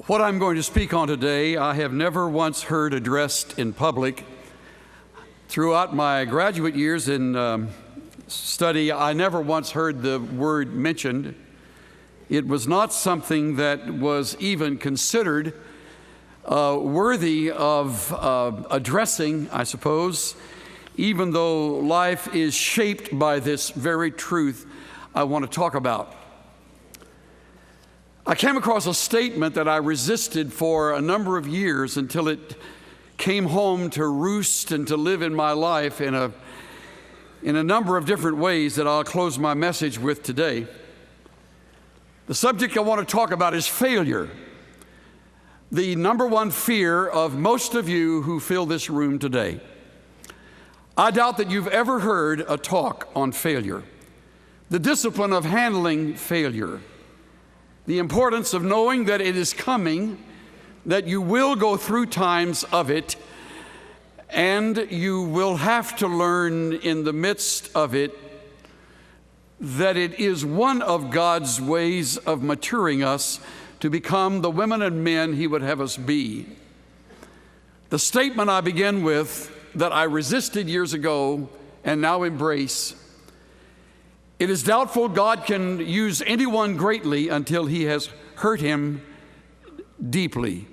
What I'm going to speak on today, I have never once heard addressed in public. Throughout my graduate years in study, I never once heard the word mentioned. It was not something that was even considered worthy of addressing, I suppose, even though life is shaped by this very truth I want to talk about. I came across a statement that I resisted for a number of years until it came home to roost and to live in my life in a number of different ways that I'll close my message with today. The subject I want to talk about is failure, the number one fear of most of you who fill this room today. I doubt that you've ever heard a talk on failure, the discipline of handling failure, the importance of knowing that it is coming, that you will go through times of it, and you will have to learn in the midst of it that it is one of God's ways of maturing us to become the women and men He would have us be. The statement I begin with that I resisted years ago and now embrace: it is doubtful God can use anyone greatly until He has hurt him deeply.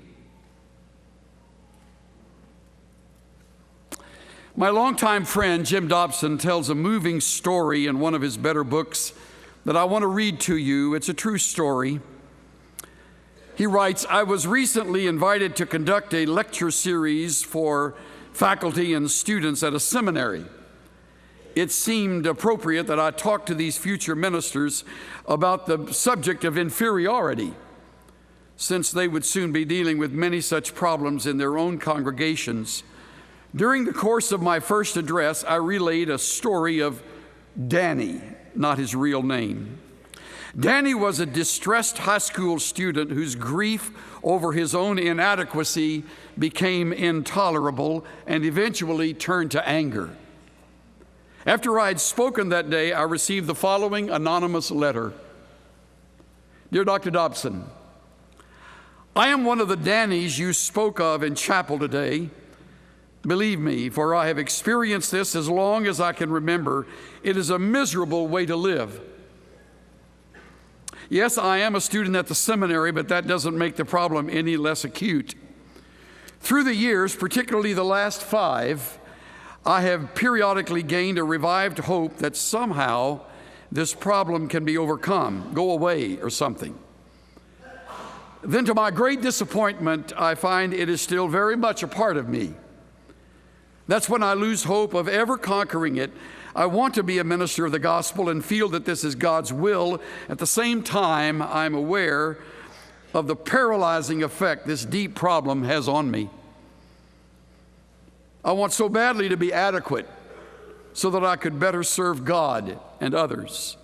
My longtime friend Jim Dobson tells a moving story in one of his better books that I want to read to you. It's a true story. He writes, "I was recently invited to conduct a lecture series for faculty and students at a seminary. It seemed appropriate that I talk to these future ministers about the subject of inferiority, since they would soon be dealing with many such problems in their own congregations. During the course of my first address, I relayed a story of Danny, not his real name. Danny was a distressed high school student whose grief over his own inadequacy became intolerable and eventually turned to anger. After I had spoken that day, I received the following anonymous letter. Dear Dr. Dobson, I am one of the Dannys you spoke of in chapel today. Believe me, for I have experienced this as long as I can remember. It is a miserable way to live. Yes, I am a student at the seminary, but that doesn't make the problem any less acute. Through the years, particularly the last 5, I have periodically gained a revived hope that somehow this problem can be overcome, go away or something. Then to my great disappointment, I find it is still very much a part of me. That's when I lose hope of ever conquering it. I want to be a minister of the gospel and feel that this is God's will. At the same time, I'm aware of the paralyzing effect this deep problem has on me. I want so badly to be adequate so that I could better serve God and others.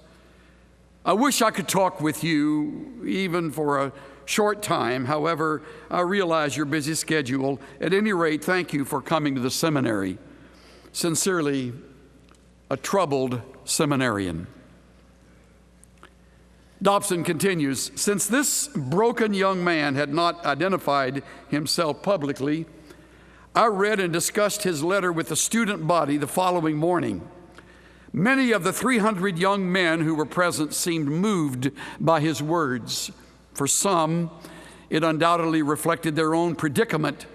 I wish I could talk with you even for a short time. However, I realize your busy schedule. At any rate, thank you for coming to the seminary. Sincerely, a troubled seminarian." Dobson continues, "Since this broken young man had not identified himself publicly, I read and discussed his letter with the student body the following morning. Many of the 300 young men who were present seemed moved by his words. For some, it undoubtedly reflected their own predicament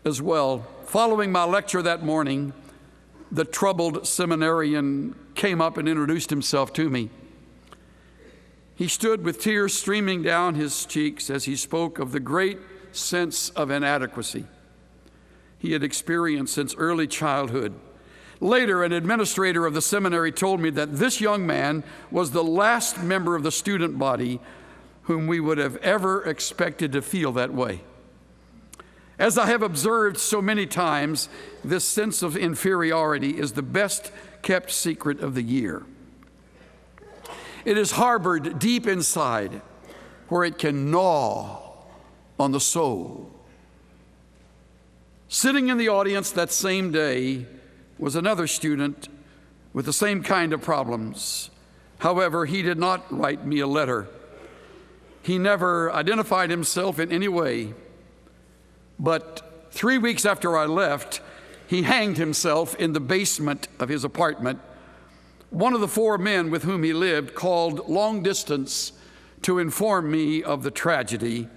as well. Following my lecture that morning, the troubled seminarian came up and introduced himself to me. He stood with tears streaming down his cheeks as he spoke of the great sense of inadequacy he had experienced since early childhood. Later, an administrator of the seminary told me that this young man was the last member of the student body whom we would have ever expected to feel that way. As I have observed so many times, this sense of inferiority is the best kept secret of the year. It is harbored deep inside, where it can gnaw on the soul. Sitting in the audience that same day was another student with the same kind of problems. However, he did not write me a letter. He never identified himself in any way. But 3 weeks after I left, he hanged himself in the basement of his apartment. One of the 4 men with whom he lived called long distance to inform me of the tragedy.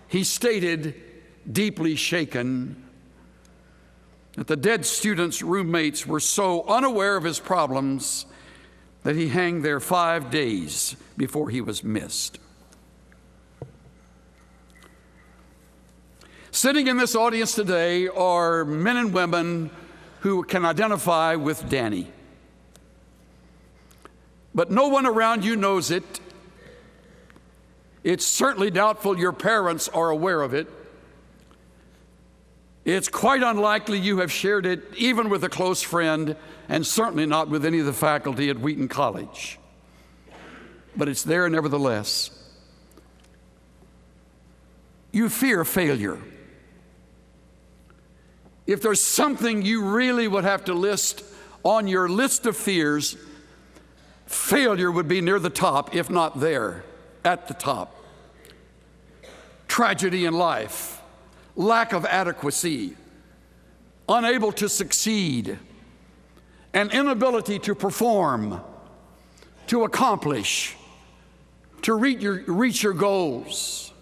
He stated, deeply shaken, that the dead student's roommates were so unaware of his problems that he hung there 5 days before he was missed. Sitting in this audience today are men and women who can identify with Danny. But no one around you knows it. It's certainly doubtful your parents are aware of it. It's quite unlikely you have shared it even with a close friend, and certainly not with any of the faculty at Wheaton College. But it's there nevertheless. You fear failure. If there's something you really would have to list on your list of fears, failure would be near the top, if not there, at the top. Tragedy in life, lack of adequacy, unable to succeed, an inability to perform, to accomplish, to reach your goals.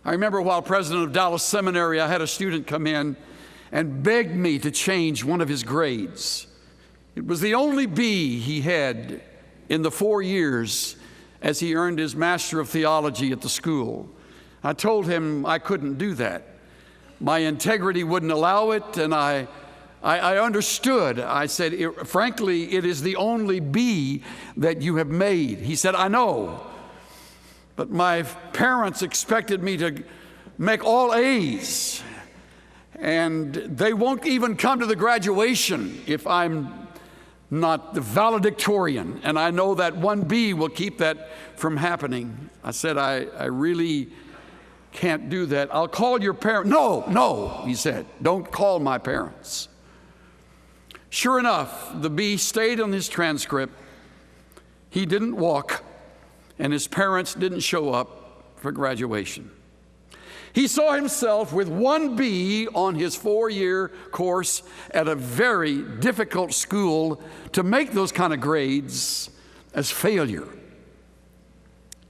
I remember while president of Dallas Seminary, I had a student come in and begged me to change one of his grades. It was the only B he had in the 4 years as he earned his Master of Theology at the school. I told him I couldn't do that. My integrity wouldn't allow it, and I understood. I said, frankly, it is the only B that you have made. He said, I know, but my parents expected me to make all A's, and they won't even come to the graduation if I'm not the valedictorian, and I know that 1B will keep that from happening. I said, I really can't do that. I'll call your parents. No, he said, don't call my parents. Sure enough, the B stayed on his transcript. He didn't walk, and his parents didn't show up for graduation. He saw himself with 1B on his 4-year course at a very difficult school. To make those kind of grades as failure.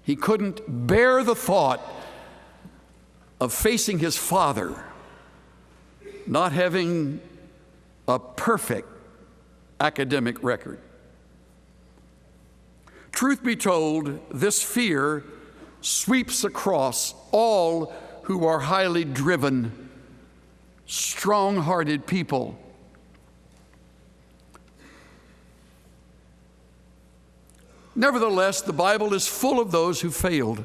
He couldn't bear the thought of facing his father not having a perfect academic record. Truth be told, this fear sweeps across all who are highly driven, strong-hearted people. Nevertheless, the Bible is full of those who failed.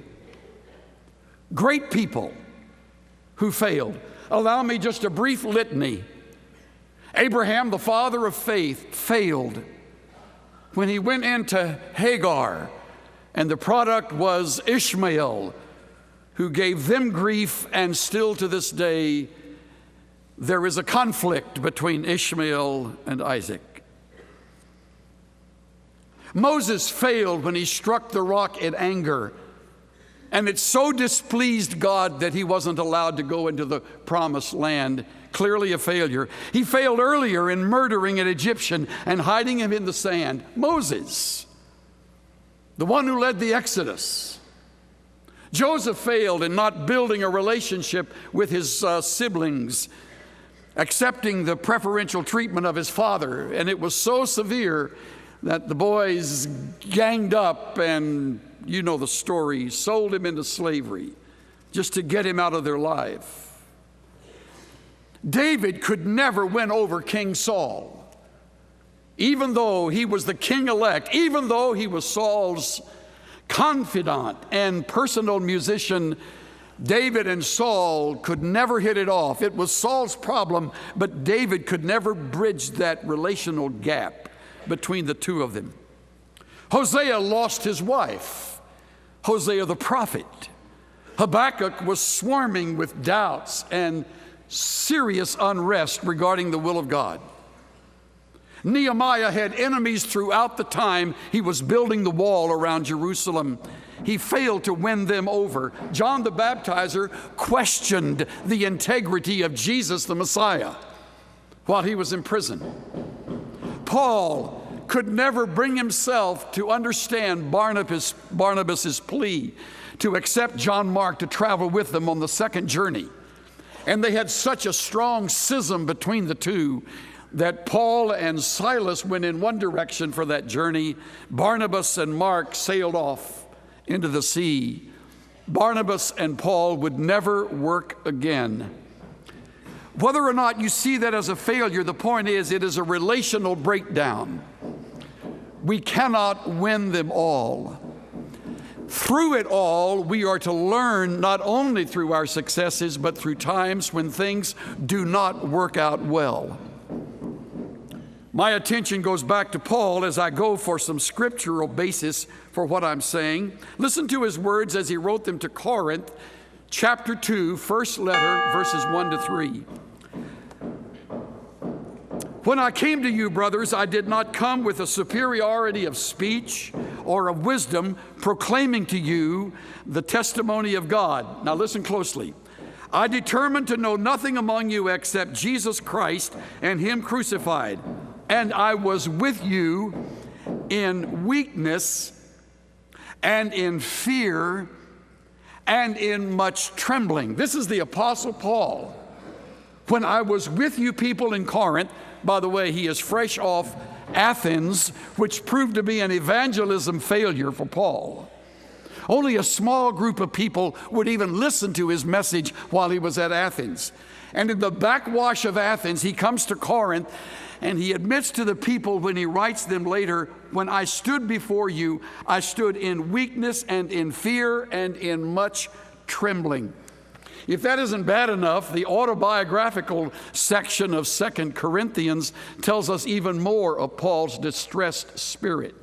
Great people who failed. Allow me just a brief litany. Abraham, the father of faith, failed when he went into Hagar, and the product was Ishmael, who gave them grief, and still to this day, there is a conflict between Ishmael and Isaac. Moses failed when he struck the rock in anger, and it so displeased God that he wasn't allowed to go into the promised land. Clearly a failure. He failed earlier in murdering an Egyptian and hiding him in the sand. Moses, the one who led the Exodus. Joseph failed in not building a relationship with his siblings, accepting the preferential treatment of his father, and it was so severe that the boys ganged up and, you know the story, sold him into slavery just to get him out of their life. David could never win over King Saul, even though he was the king-elect, even though he was Saul's confidant and personal musician. David and Saul could never hit it off. It was Saul's problem, but David could never bridge that relational gap between the two of them. Hosea lost his wife, Hosea the prophet. Habakkuk was swarming with doubts and serious unrest regarding the will of God. Nehemiah had enemies throughout the time he was building the wall around Jerusalem. he failed to win them over. John the Baptizer questioned the integrity of Jesus the Messiah while he was in prison. Paul could never bring himself to understand Barnabas's plea to accept John Mark to travel with them on the second journey. And they had such a strong schism between the two that Paul and Silas went in one direction for that journey. Barnabas and Mark sailed off into the sea. Barnabas and Paul would never work again. Whether or not you see that as a failure, the point is it is a relational breakdown. We cannot win them all. Through it all, we are to learn not only through our successes, but through times when things do not work out well. My attention goes back to Paul as I go for some scriptural basis for what I'm saying. Listen to his words as he wrote them to Corinth, chapter 2, first letter, verses 1 to 3. When I came to you, brothers, I did not come with a superiority of speech or of wisdom, proclaiming to you the testimony of God. Now listen closely. I determined to know nothing among you except Jesus Christ and Him crucified. And I was with you in weakness and in fear and in much trembling. This is the Apostle Paul. When I was with you people in Corinth, by the way, he is fresh off Athens, which proved to be an evangelism failure for Paul. Only a small group of people would even listen to his message while he was at Athens. And in the backwash of Athens, he comes to Corinth, and he admits to the people when he writes them later, when I stood before you, I stood in weakness and in fear and in much trembling. If that isn't bad enough, the autobiographical section of 2 Corinthians tells us even more of Paul's distressed spirit.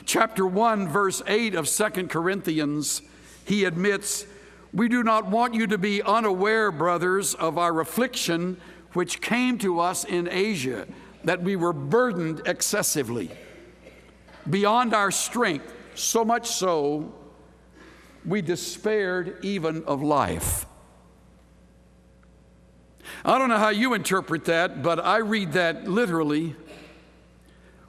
Chapter 1, verse 8 of 2 Corinthians, he admits, we do not want you to be unaware, brothers, of our affliction which came to us in Asia, that we were burdened excessively, beyond our strength, so much so we despaired even of life. I don't know how you interpret that, but I read that literally.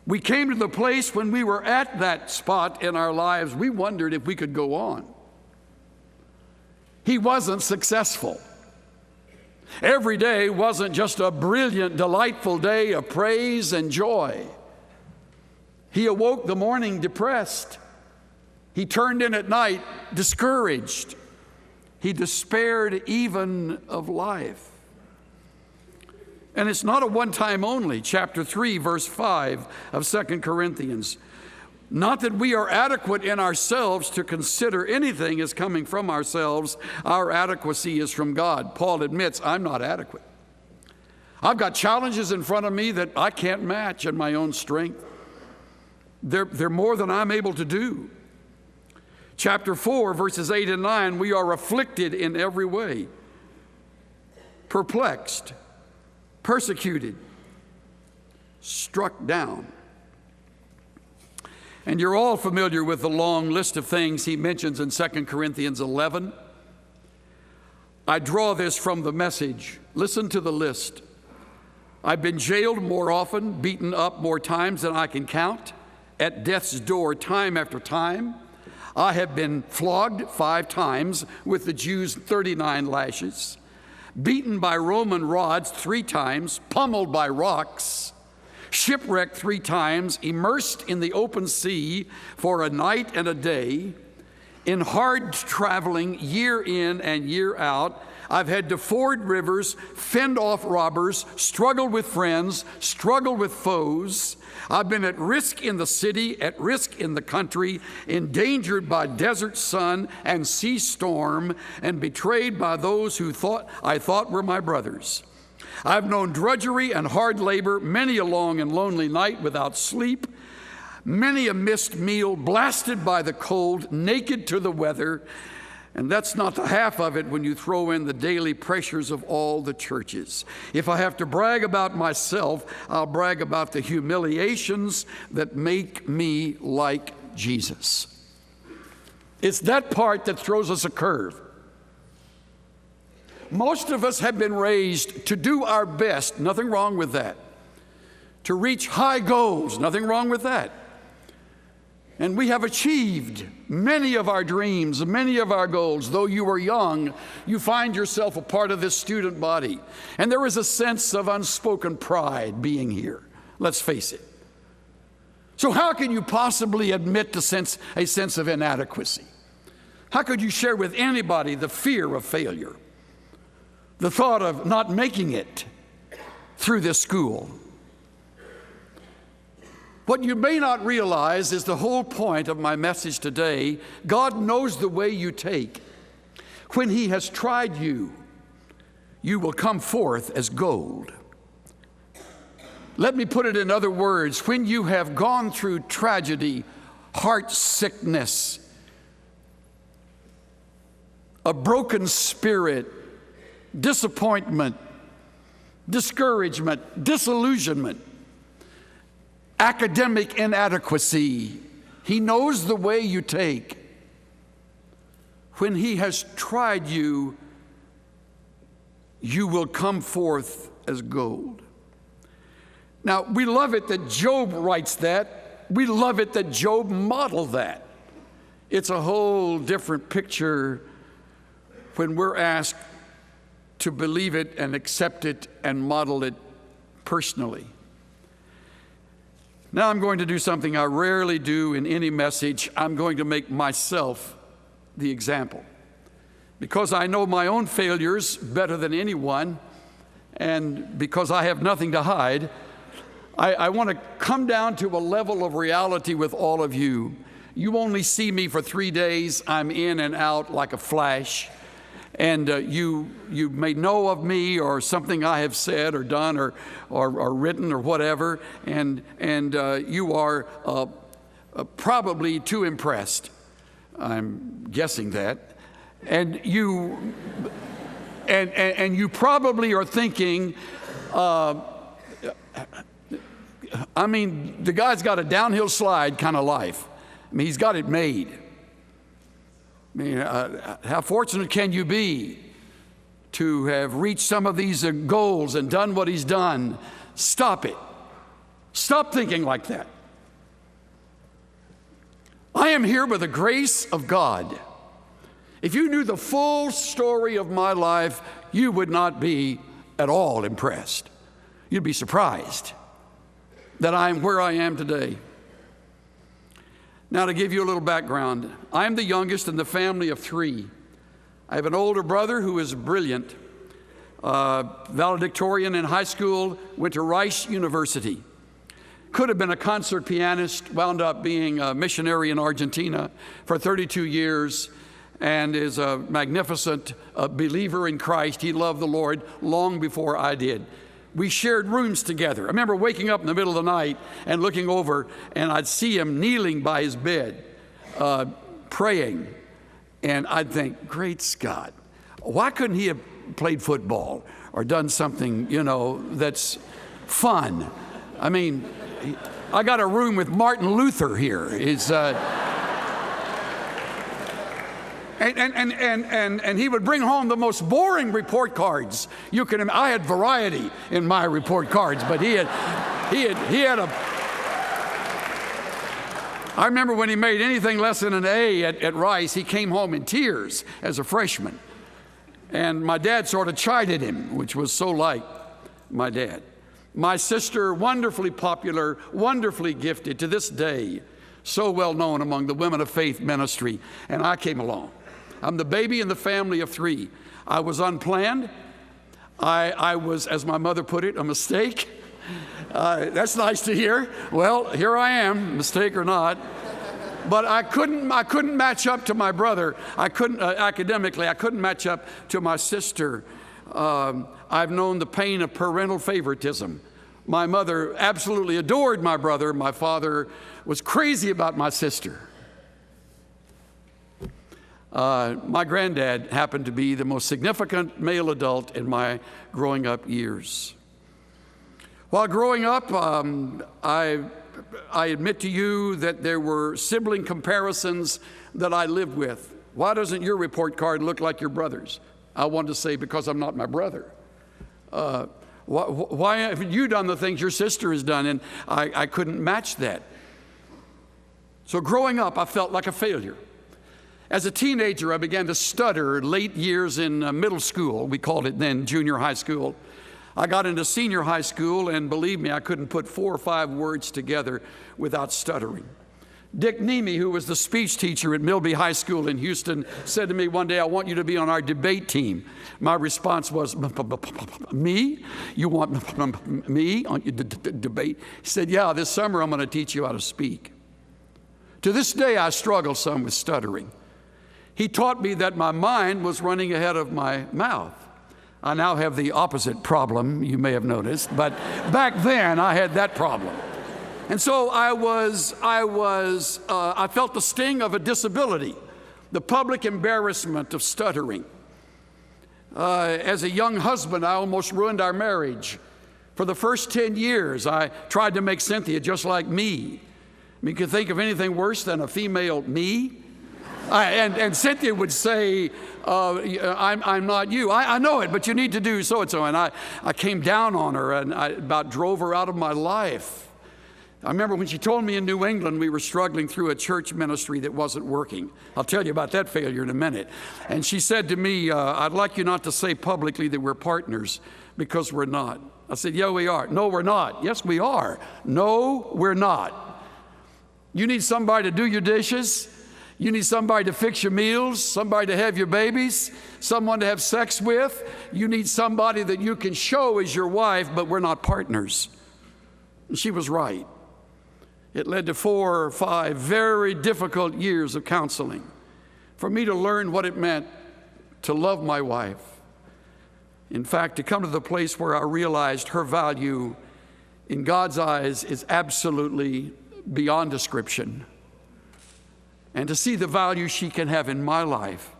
We came to the place when we were at that spot in our lives, we wondered if we could go on. He wasn't successful. Every day wasn't just a brilliant, delightful day of praise and joy. He awoke the morning depressed. He turned in at night discouraged. He despaired even of life. And it's not a one-time only. Chapter 3, verse 5 of 2 Corinthians. Not that we are adequate in ourselves to consider anything as coming from ourselves. Our adequacy is from God. Paul admits, I'm not adequate. I've got challenges in front of me that I can't match in my own strength. They're more than I'm able to do. Chapter 4, verses 8 and 9, we are afflicted in every way, perplexed, persecuted, struck down. And you're all familiar with the long list of things he mentions in 2 Corinthians 11. I draw this from the Message. Listen to the list. I've been jailed more often, beaten up more times than I can count, at death's door time after time. I have been flogged 5 times with the Jews' 39 lashes, beaten by Roman rods 3 times, pummeled by rocks, shipwrecked 3 times, immersed in the open sea for a night and a day, in hard traveling year in and year out. I've had to ford rivers, fend off robbers, struggled with friends, struggled with foes. I've been at risk in the city, at risk in the country, endangered by desert sun and sea storm, and betrayed by those who I thought were my brothers. I've known drudgery and hard labor, many a long and lonely night without sleep, many a missed meal, blasted by the cold, naked to the weather. And that's not the half of it when you throw in the daily pressures of all the churches. If I have to brag about myself, I'll brag about the humiliations that make me like Jesus. It's that part that throws us a curve. Most of us have been raised to do our best, nothing wrong with that. To reach high goals, nothing wrong with that. And we have achieved many of our dreams, many of our goals. Though you are young, you find yourself a part of this student body. And there is a sense of unspoken pride being here. Let's face it. So how can you possibly admit a sense of inadequacy? How could you share with anybody the fear of failure? The thought of not making it through this school? What you may not realize is the whole point of my message today. God knows the way you take. When He has tried you, you will come forth as gold. Let me put it in other words. When you have gone through tragedy, heart sickness, a broken spirit, disappointment, discouragement, disillusionment, academic inadequacy, He knows the way you take. When He has tried you, you will come forth as gold. Now, we love it that Job writes that. We love it that Job modeled that. It's a whole different picture when we're asked to believe it and accept it and model it personally. Now I'm going to do something I rarely do in any message. I'm going to make myself the example. Because I know my own failures better than anyone, and because I have nothing to hide, I want to come down to a level of reality with all of you. You only see me for 3 days. I'm in and out like a flash. And you may know of me or something I have said or done or written or whatever, and you are probably too impressed. I'm guessing that. And you probably are thinking, I mean, the guy's got a downhill slide kind of life. I mean, he's got it made. I mean, how fortunate can you be to have reached some of these goals and done what he's done? Stop it. Stop thinking like that. I am here by the grace of God. If you knew the full story of my life, you would not be at all impressed. You'd be surprised that I'm where I am today. Now, to give you a little background, I'm the youngest in the family of 3. I have an older brother who is brilliant, valedictorian in high school, went to Rice University. Could have been a concert pianist, wound up being a missionary in Argentina for 32 years, and is a magnificent believer in Christ. He loved the Lord long before I did. We shared rooms together. I remember waking up in the middle of the night and looking over, and I'd see him kneeling by his bed, praying. And I'd think, great Scott, why couldn't he have played football or done something, that's fun? I mean, I got a room with Martin Luther here. And he would bring home the most boring report cards you can imagine. I had variety in my report cards, but he had a. I remember when he made anything less than an A at Rice, he came home in tears as a freshman. And my dad sort of chided him, which was so like my dad. My sister, wonderfully popular, wonderfully gifted to this day, so well known among the women of faith ministry, and I came along. I'm the baby in the family of 3. I was unplanned. I was, as my mother put it, a mistake. That's nice to hear. Well, here I am, mistake or not. But I couldn't match up to my brother. I couldn't academically. I couldn't match up to my sister. I've known the pain of parental favoritism. My mother absolutely adored my brother. My father was crazy about my sister. My granddad happened to be the most significant male adult in my growing up years. While growing up, I I admit to you that there were sibling comparisons that I lived with. Why doesn't your report card look like your brother's? I wanted to say, because I'm not my brother. Why haven't you done the things your sister has done? And I couldn't match that. So growing up, I felt like a failure. As a teenager, I began to stutter late years in middle school. We called it then junior high school. I got into senior high school, and believe me, I couldn't put 4 or 5 words together without stuttering. Dick Nemi, who was the speech teacher at Milby High School in Houston, said to me one day, "I want you to be on our debate team." My response was, "Me? You want me on your debate?" He said, "Yeah, this summer I'm going to teach you how to speak." To this day, I struggle some with stuttering. He taught me that my mind was running ahead of my mouth. I now have the opposite problem, you may have noticed, but back then I had that problem. And so I felt the sting of a disability, the public embarrassment of stuttering. As a young husband, I almost ruined our marriage. For the first 10 years, I tried to make Cynthia just like me. I mean, you can think of anything worse than a female me? And Cynthia would say, I'm not you. I know it, but you need to do so-and-so. And I came down on her, and I about drove her out of my life. I remember when she told me in New England we were struggling through a church ministry that wasn't working. I'll tell you about that failure in a minute. And she said to me, "I'd like you not to say publicly that we're partners, because we're not." I said, "Yeah, we are." "No, we're not." "Yes, we are." "No, we're not." You need somebody to do your dishes. You need somebody to fix your meals, somebody to have your babies, someone to have sex with. You need somebody that you can show as your wife, but we're not partners. And she was right. It led to 4 or 5 very difficult years of counseling for me to learn what it meant to love my wife. In fact, to come to the place where I realized her value in God's eyes is absolutely beyond description, and to see the value she can have in my life.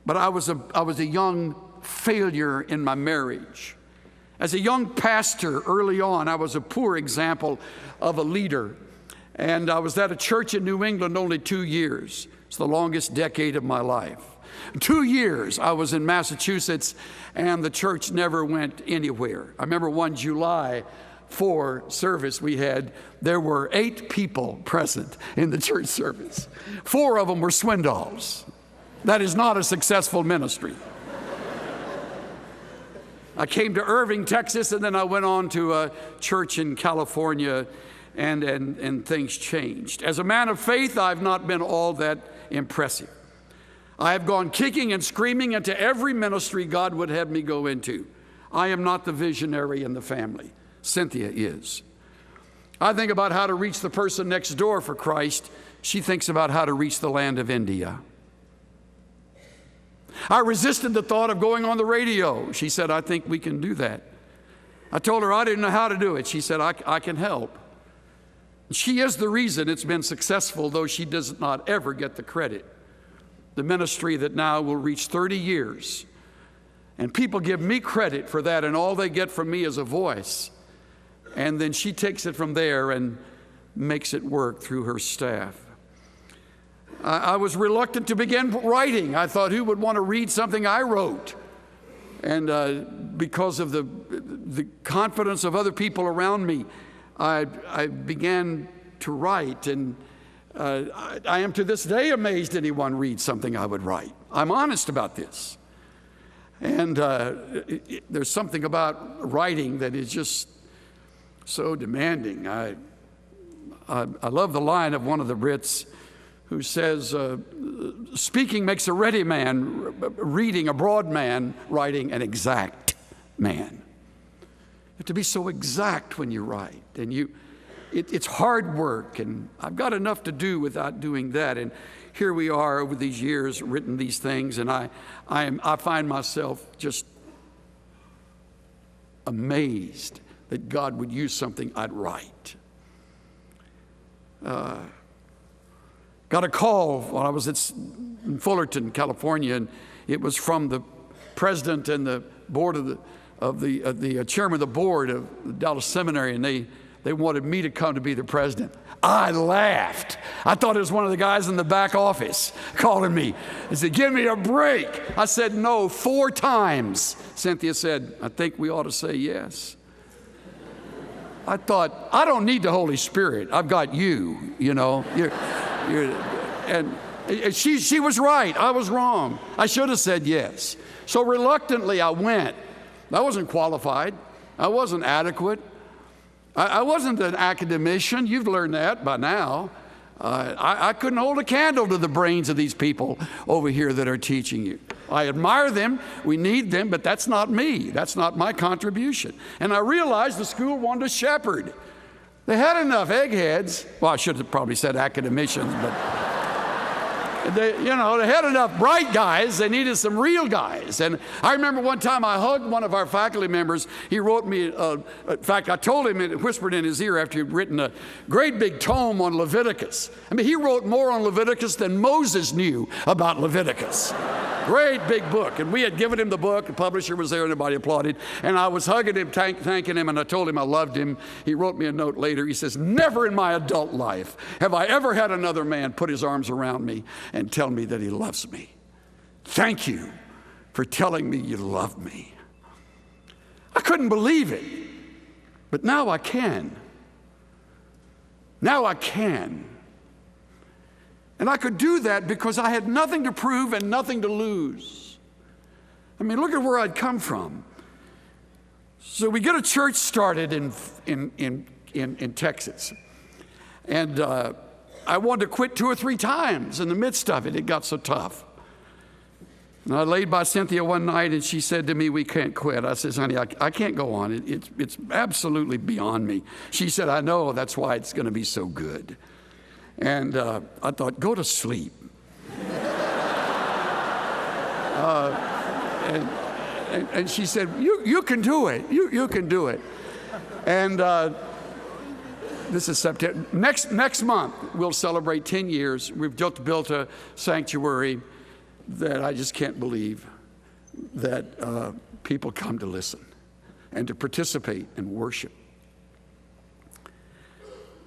But I was a young failure in my marriage. As a young pastor early on, I was a poor example of a leader. And I was at a church in New England only 2 years. It's the longest decade of my life. 2 years I was in Massachusetts, and the church never went anywhere. I remember one July 4 service we had, there were 8 people present in the church service. 4 of them were Swindolls. That is not a successful ministry. I came to Irving, Texas, and then I went on to a church in California, and things changed. As a man of faith, I've not been all that impressive. I have gone kicking and screaming into every ministry God would have me go into. I am not the visionary in the family. Cynthia is. I think about how to reach the person next door for Christ. She thinks about how to reach the land of India. I resisted the thought of going on the radio. She said, "I think we can do that." I told her I didn't know how to do it. She said, I can help. She is the reason it's been successful, though she does not ever get the credit. The ministry that now will reach 30 years. And people give me credit for that, and all they get from me is a voice. And then she takes it from there and makes it work through her staff. I was reluctant to begin writing. I thought, who would want to read something I wrote? And because of the confidence of other people around me, I began to write. And I am to this day amazed anyone reads something I would write. I'm honest about this. And there's something about writing that is just so demanding. I love the line of one of the Brits who says, speaking makes a ready man, reading a broad man, writing an exact man. You have to be so exact when you write, and it's hard work, and I've got enough to do without doing that. And here we are over these years, written these things, and I find myself just amazed that God would use something I'd write. Got a call when I was in Fullerton, California, and it was from the president and the board of the chairman of the board of the Dallas Seminary, and they They wanted me to come to be the president. I laughed. I thought it was one of the guys in the back office calling me. He said, give me a break. I said no 4 times. Cynthia said, I think we ought to say yes. I thought, I don't need the Holy Spirit. I've got you, you know. And she was right. I was wrong. I should have said yes. So reluctantly, I went. I wasn't qualified. I wasn't adequate. I wasn't an academician. You've learned that by now. I couldn't hold a candle to the brains of these people over here that are teaching you. I admire them. We need them, but that's not me. That's not my contribution. And I realized the school wanted a shepherd. They had enough eggheads. Well, I should have probably said academicians, but they had enough bright guys. They needed some real guys. And I remember one time I hugged one of our faculty members. He wrote me, in fact, I told him and whispered in his ear after he'd written a great big tome on Leviticus. I mean, he wrote more on Leviticus than Moses knew about Leviticus. Great big book. And we had given him the book. The publisher was there and everybody applauded. And I was hugging him, thanking him, and I told him I loved him. He wrote me a note later. He says, never in my adult life have I ever had another man put his arms around me and tell me that he loves me. Thank you for telling me you love me. I couldn't believe it, but now I can. Now I can. And I could do that because I had nothing to prove and nothing to lose. I mean, look at where I'd come from. So we get a church started in Texas. And I wanted to quit 2 or 3 times in the midst of it. It got so tough. And I laid by Cynthia one night and she said to me, we can't quit. I said, honey, I can't go on. It's absolutely beyond me. She said, I know, that's why it's going to be so good. And I thought, go to sleep. And she said, you can do it. You can do it. And this is September. Next month, we'll celebrate 10 years. We've just built a sanctuary that I just can't believe that people come to listen and to participate and worship.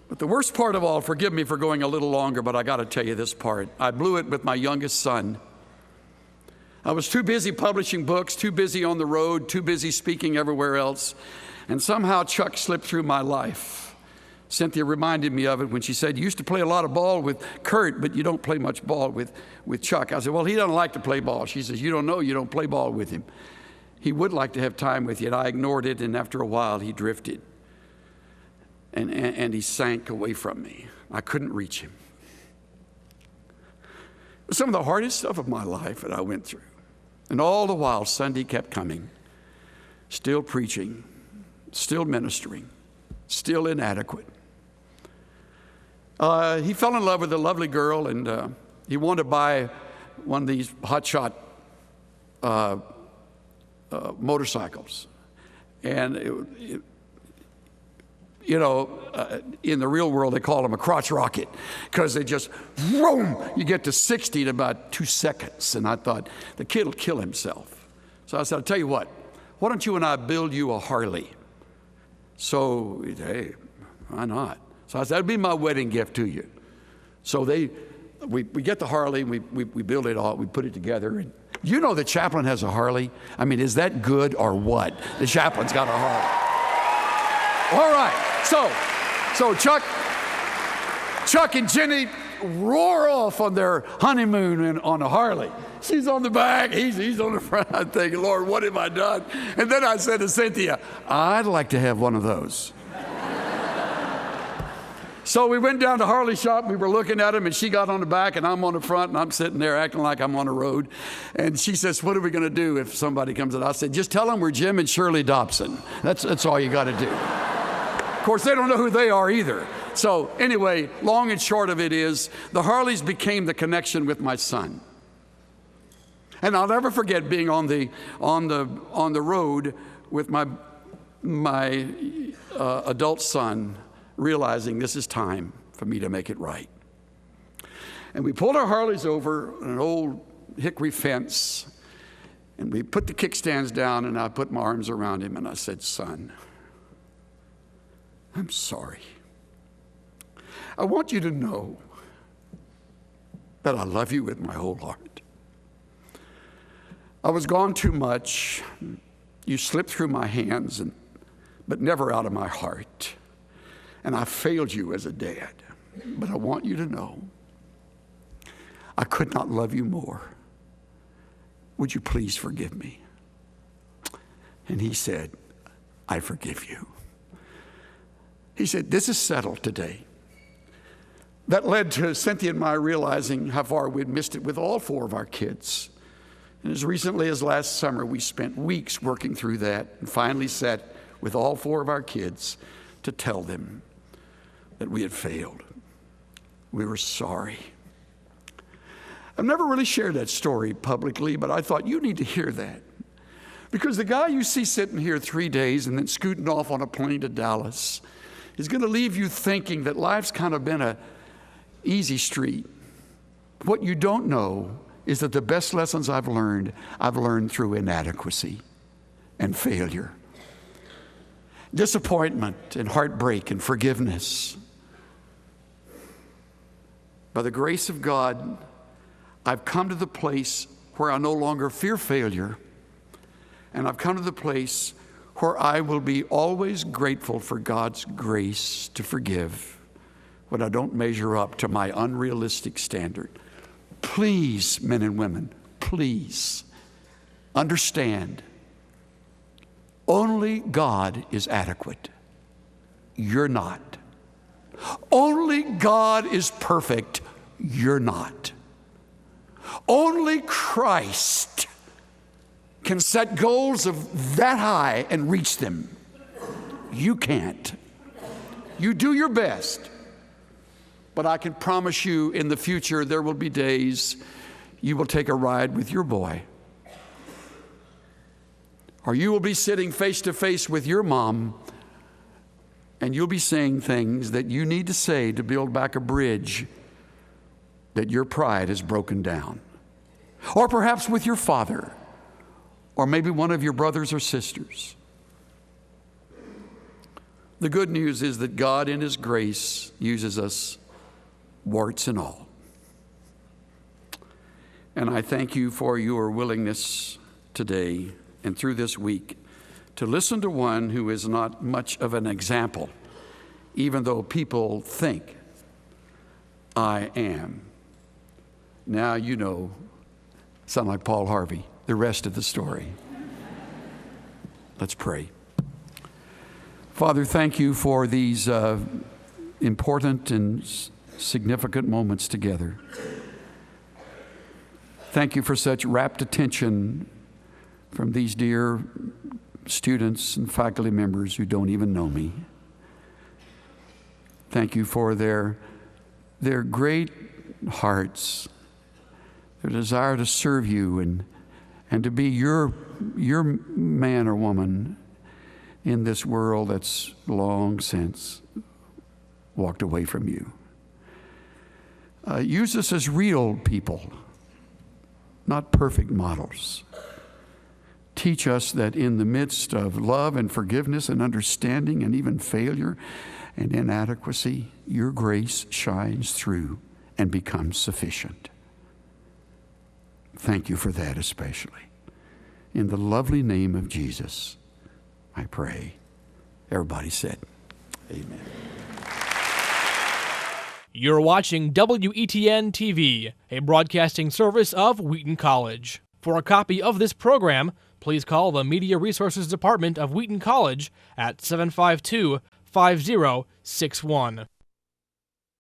But the worst part of all, forgive me for going a little longer, but I got to tell you this part. I blew it with my youngest son. I was too busy publishing books, too busy on the road, too busy speaking everywhere else. And somehow Chuck slipped through my life. Cynthia reminded me of it when she said, you used to play a lot of ball with Kurt, but you don't play much ball with Chuck. I said, well, he doesn't like to play ball. She says, you don't know, you don't play ball with him. He would like to have time with you. And I ignored it, and after a while, he drifted. And he sank away from me. I couldn't reach him. It was some of the hardest stuff of my life that I went through. And all the while, Sunday kept coming, still preaching, still ministering, still inadequate. He fell in love with a lovely girl, and he wanted to buy one of these hotshot motorcycles. And in the real world, they call them a crotch rocket because they just, vroom, you get to 60 in about 2 seconds. And I thought, the kid will kill himself. So I said, I'll tell you what, why don't you and I build you a Harley? So, hey, why not? So I said, that'd be my wedding gift to you. So we get the Harley, we build it all, we put it together. And you know the chaplain has a Harley? I mean, is that good or what? The chaplain's got a Harley. All right. So Chuck and Jenny roar off on their honeymoon on a Harley. She's on the back, he's on the front. I'm thinking, Lord, what have I done? And then I said to Cynthia, I'd like to have one of those. So we went down to Harley shop, we were looking at them, and she got on the back, and I'm on the front, and I'm sitting there acting like I'm on the road. And she says, what are we going to do if somebody comes in? I said, just tell them we're Jim and Shirley Dobson. That's all you got to do. Of course, they don't know who they are either. So anyway, long and short of it is, the Harleys became the connection with my son. And I'll never forget being on the road with my adult son, realizing this is time for me to make it right. And we pulled our Harleys over an old hickory fence, and we put the kickstands down, and I put my arms around him, and I said, son, I'm sorry. I want you to know that I love you with my whole heart. I was gone too much. You slipped through my hands, but never out of my heart. And I failed you as a dad. But I want you to know I could not love you more. Would you please forgive me? And he said, I forgive you. He said, this is settled today. That led to Cynthia and I realizing how far we'd missed it with all 4 of our kids. And as recently as last summer, we spent weeks working through that and finally sat with all 4 of our kids to tell them that we had failed. We were sorry. I've never really shared that story publicly, but I thought you need to hear that. Because the guy you see sitting here 3 days and then scooting off on a plane to Dallas is going to leave you thinking that life's kind of been a easy street. What you don't know is that the best lessons I've learned through inadequacy and failure, disappointment and heartbreak and forgiveness. By the grace of God, I've come to the place where I no longer fear failure, and I've come to the place where I will be always grateful for God's grace to forgive when I don't measure up to my unrealistic standard. Please, men and women, please understand, only God is adequate. You're not. Only God is perfect. You're not. Only Christ can set goals of that high and reach them. You can't. You do your best. But I can promise you in the future there will be days you will take a ride with your boy. Or you will be sitting face to face with your mom and you'll be saying things that you need to say to build back a bridge that your pride has broken down. Or perhaps with your father, or maybe one of your brothers or sisters. The good news is that God in His grace uses us, warts and all. And I thank you for your willingness today and through this week to listen to one who is not much of an example, even though people think I am. Now you know, sound like Paul Harvey, the rest of the story. Let's pray. Father, thank you for these important and significant moments together. Thank you for such rapt attention from these dear students and faculty members who don't even know me. Thank you for their great hearts, their desire to serve you and to be your man or woman in this world that's long since walked away from you. Use us as real people, not perfect models. Teach us that in the midst of love and forgiveness and understanding and even failure and inadequacy, your grace shines through and becomes sufficient. Thank you for that especially. In the lovely name of Jesus, I pray. Everybody said, amen. You're watching WETN TV, a broadcasting service of Wheaton College. For a copy of this program, please call the Media Resources Department of Wheaton College at 752-5061.